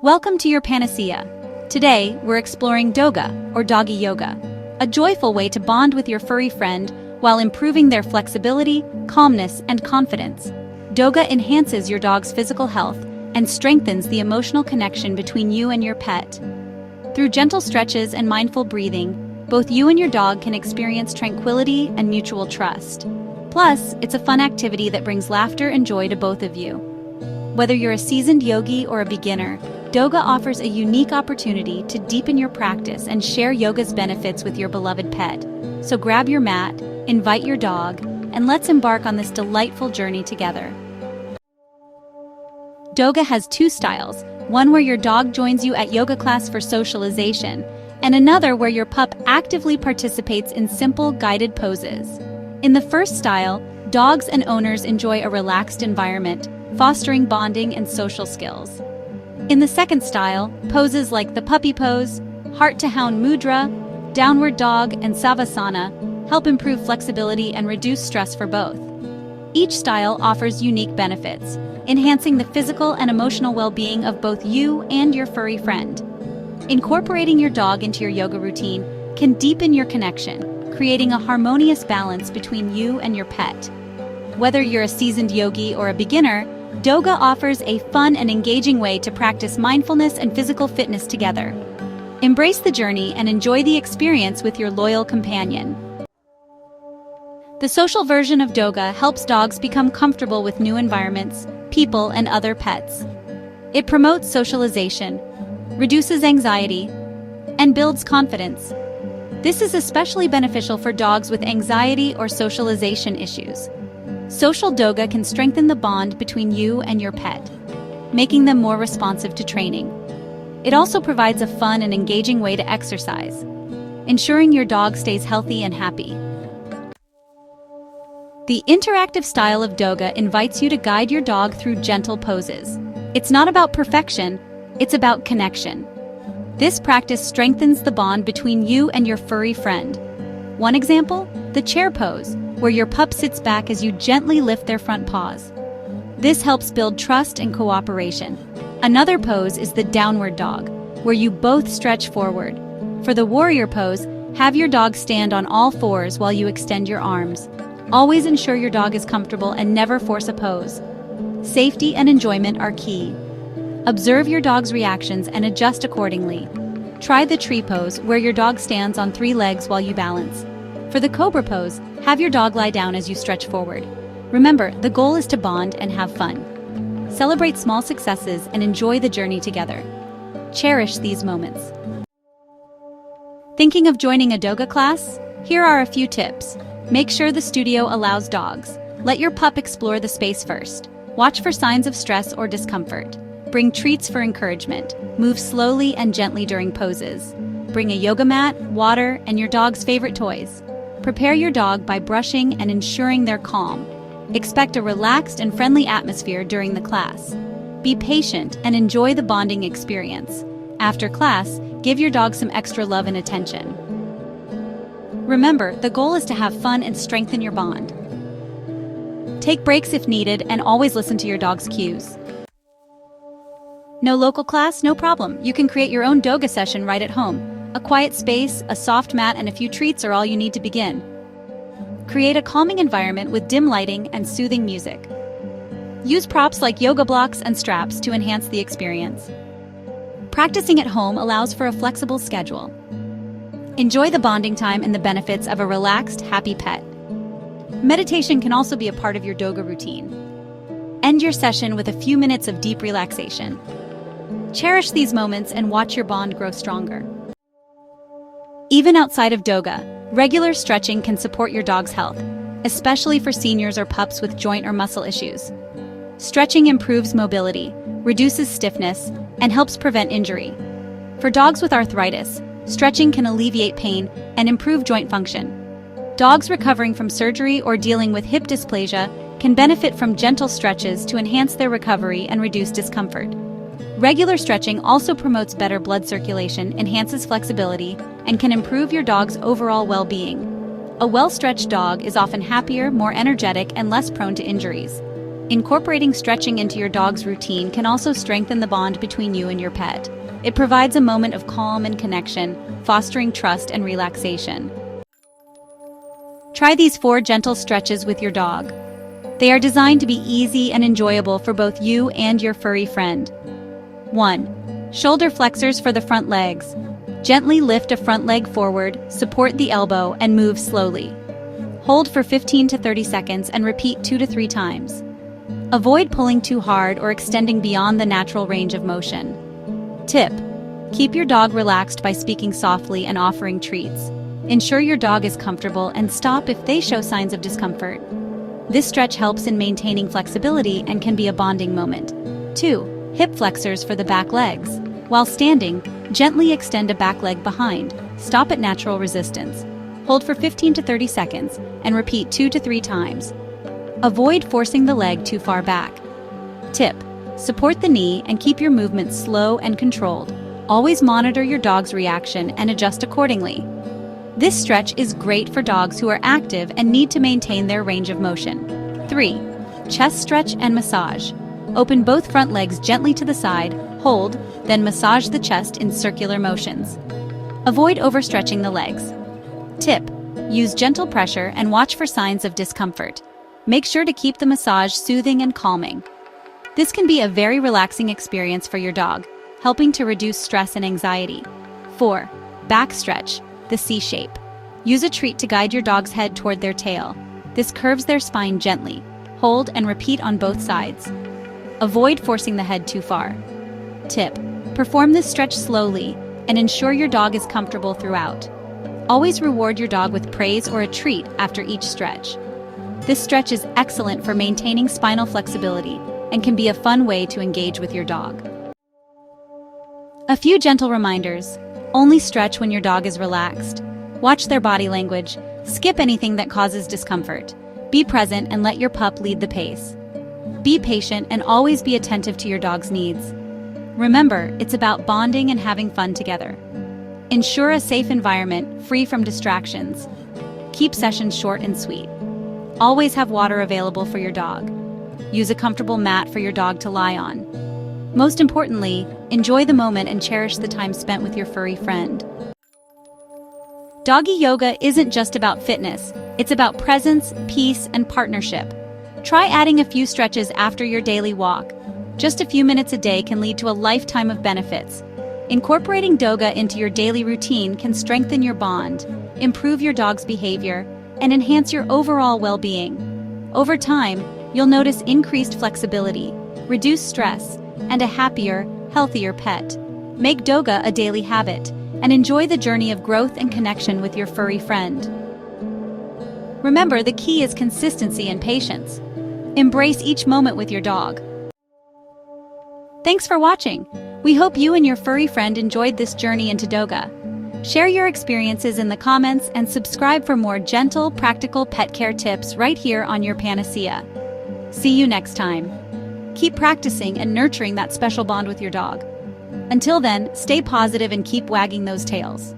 Welcome to your Panacea. Today, we're exploring Doga, or Doggy Yoga, a joyful way to bond with your furry friend while improving their flexibility, calmness, and confidence. Doga enhances your dog's physical health and strengthens the emotional connection between you and your pet. Through gentle stretches and mindful breathing, both you and your dog can experience tranquility and mutual trust. Plus, it's a fun activity that brings laughter and joy to both of you. Whether you're a seasoned yogi or a beginner, Doga offers a unique opportunity to deepen your practice and share yoga's benefits with your beloved pet. So grab your mat, invite your dog, and let's embark on this delightful journey together. Doga has two styles, one where your dog joins you at yoga class for socialization, and another where your pup actively participates in simple guided poses. In the first style, dogs and owners enjoy a relaxed environment, fostering bonding and social skills. In the second style, poses like the puppy pose, heart-to-hound mudra, downward dog, and savasana help improve flexibility and reduce stress for both. Each style offers unique benefits, enhancing the physical and emotional well-being of both you and your furry friend. Incorporating your dog into your yoga routine can deepen your connection, creating a harmonious balance between you and your pet. Whether you're a seasoned yogi or a beginner, Doga offers a fun and engaging way to practice mindfulness and physical fitness together. Embrace the journey and enjoy the experience with your loyal companion. The social version of Doga helps dogs become comfortable with new environments, people, and other pets. It promotes socialization, reduces anxiety, and builds confidence. This is especially beneficial for dogs with anxiety or socialization issues. Social Doga can strengthen the bond between you and your pet, making them more responsive to training. It also provides a fun and engaging way to exercise, ensuring your dog stays healthy and happy. The interactive style of Doga invites you to guide your dog through gentle poses. It's not about perfection, it's about connection. This practice strengthens the bond between you and your furry friend. One example, the chair pose, where your pup sits back as you gently lift their front paws. This helps build trust and cooperation. Another pose is the downward dog, where you both stretch forward. For the warrior pose, have your dog stand on all fours while you extend your arms. Always ensure your dog is comfortable and never force a pose. Safety and enjoyment are key. Observe your dog's reactions and adjust accordingly. Try the tree pose, where your dog stands on 3 legs while you balance. For the cobra pose, have your dog lie down as you stretch forward. Remember, the goal is to bond and have fun. Celebrate small successes and enjoy the journey together. Cherish these moments. Thinking of joining a Doga class? Here are a few tips. Make sure the studio allows dogs. Let your pup explore the space first. Watch for signs of stress or discomfort. Bring treats for encouragement. Move slowly and gently during poses. Bring a yoga mat, water, and your dog's favorite toys. Prepare your dog by brushing and ensuring they're calm. Expect a relaxed and friendly atmosphere during the class. Be patient and enjoy the bonding experience. After class, give your dog some extra love and attention. Remember, the goal is to have fun and strengthen your bond. Take breaks if needed and always listen to your dog's cues. No local class? No problem. You can create your own Doga session right at home. A quiet space, a soft mat, and a few treats are all you need to begin. Create a calming environment with dim lighting and soothing music. Use props like yoga blocks and straps to enhance the experience. Practicing at home allows for a flexible schedule. Enjoy the bonding time and the benefits of a relaxed, happy pet. Meditation can also be a part of your Doga routine. End your session with a few minutes of deep relaxation. Cherish these moments and watch your bond grow stronger. Even outside of Doga, regular stretching can support your dog's health, especially for seniors or pups with joint or muscle issues. Stretching improves mobility, reduces stiffness, and helps prevent injury. For dogs with arthritis, stretching can alleviate pain and improve joint function. Dogs recovering from surgery or dealing with hip dysplasia can benefit from gentle stretches to enhance their recovery and reduce discomfort. Regular stretching also promotes better blood circulation, enhances flexibility, and can improve your dog's overall well-being. A well-stretched dog is often happier, more energetic, and less prone to injuries. Incorporating stretching into your dog's routine can also strengthen the bond between you and your pet. It provides a moment of calm and connection, fostering trust and relaxation. Try these 4 gentle stretches with your dog. They are designed to be easy and enjoyable for both you and your furry friend. 1. Shoulder flexors for the front legs. Gently lift a front leg forward, support the elbow, and move slowly. Hold for 15 to 30 seconds and repeat 2 to 3 times. Avoid pulling too hard or extending beyond the natural range of motion. Tip: keep your dog relaxed by speaking softly and offering treats. Ensure your dog is comfortable and stop if they show signs of discomfort. This stretch helps in maintaining flexibility and can be a bonding moment. 2. Hip flexors for the back legs. While standing, gently extend a back leg behind. Stop at natural resistance. Hold for 15 to 30 seconds and repeat 2 to 3 times. Avoid forcing the leg too far back. Tip: support the knee and keep your movements slow and controlled. Always monitor your dog's reaction and adjust accordingly. This stretch is great for dogs who are active and need to maintain their range of motion. 3. Chest stretch and massage. Open both front legs gently to the side, hold, then massage the chest in circular motions. Avoid overstretching the legs. Tip: use gentle pressure and watch for signs of discomfort. Make sure to keep the massage soothing and calming. This can be a very relaxing experience for your dog, helping to reduce stress and anxiety. 4. Back stretch, the C shape. Use a treat to guide your dog's head toward their tail. This curves their spine gently. Hold and repeat on both sides. Avoid forcing the head too far. Tip: perform this stretch slowly and ensure your dog is comfortable throughout. Always reward your dog with praise or a treat after each stretch. This stretch is excellent for maintaining spinal flexibility and can be a fun way to engage with your dog. A few gentle reminders. Only stretch when your dog is relaxed. Watch their body language. Skip anything that causes discomfort. Be present and let your pup lead the pace. Be patient and always be attentive to your dog's needs. Remember, it's about bonding and having fun together. Ensure a safe environment, free from distractions. Keep sessions short and sweet. Always have water available for your dog. Use a comfortable mat for your dog to lie on. Most importantly, enjoy the moment and cherish the time spent with your furry friend. Doggy yoga isn't just about fitness, it's about presence, peace, and partnership. Try adding a few stretches after your daily walk. Just a few minutes a day can lead to a lifetime of benefits. Incorporating Doga into your daily routine can strengthen your bond, improve your dog's behavior, and enhance your overall well-being. Over time, you'll notice increased flexibility, reduced stress, and a happier, healthier pet. Make Doga a daily habit and enjoy the journey of growth and connection with your furry friend. Remember, the key is consistency and patience. Embrace each moment with your dog. Thanks for watching. We hope you and your furry friend enjoyed this journey into Doga. Share your experiences in the comments and subscribe for more gentle, practical pet care tips right here on your Panacea. See you next time. Keep practicing and nurturing that special bond with your dog. Until then, stay positive and keep wagging those tails.